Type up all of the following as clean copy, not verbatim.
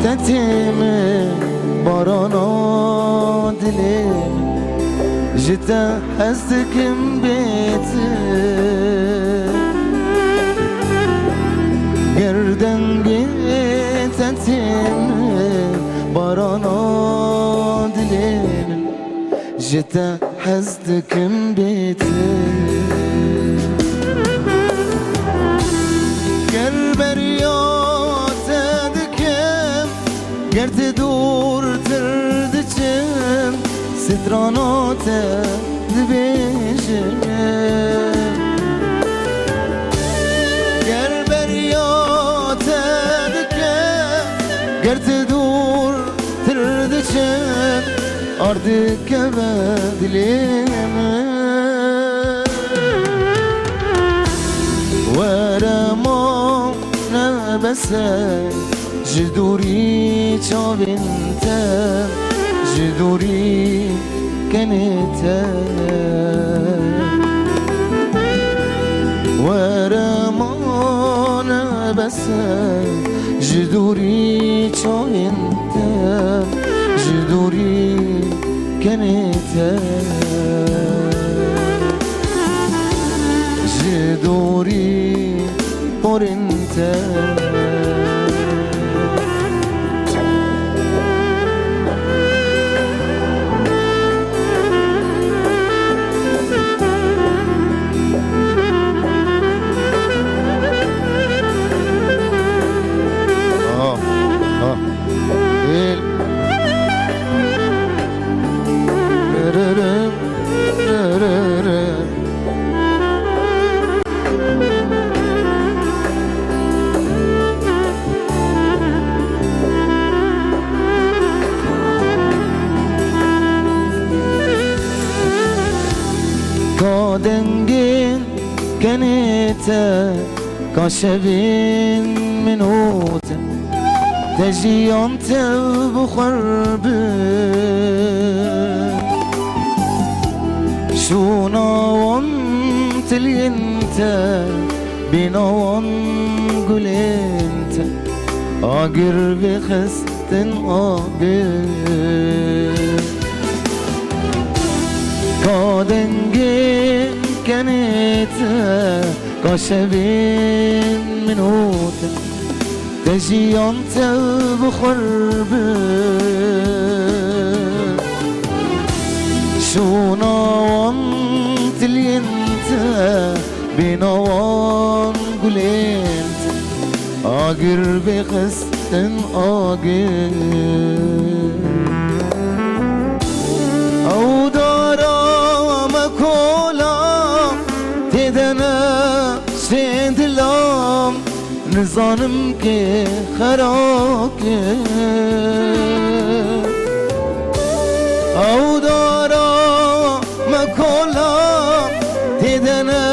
تتم بارانا دلم جتا حسكم بيتي گردن تتم بارانا دلم جتا حسكم بيتي گرد دور تردچم سترانات دبیجم گر بریات دکم گرد دور تردچم اردک بدلیم ورما نبسه جدوري چاوینتا جدوري کنتا ورمان بس جدوري چاوینتا جدوري کنتا جدوري پرنتا دنگین کنیتا کاشبین منوتا تجیان تو بخربه شوناوان تلینتا بیناوان گلینتا آگر بخستن آگر کادنگین کنیتا کاشبین منوتا تجیان تو بخربه شوناوان تلینتا بیناوان گلینتا آگر بخستن آگر او دارم کولم تدنه سندلم نزانم که خراکه او دارم کولم تدنه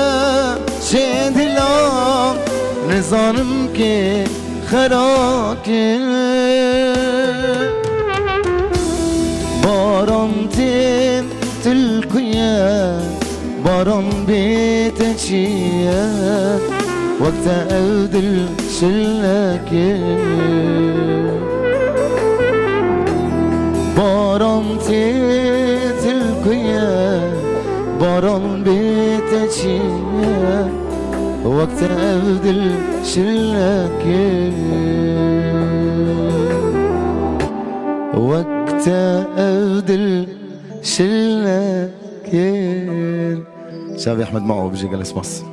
سندلم نزانم که خراکه باران تلقيا باران بيتشيا وقت أودل شلكي باران تلقيا باران بيتشيا وقت أودل شلكي وقت أودل شلكين شابي أحمد معه بيجي جلس مصر.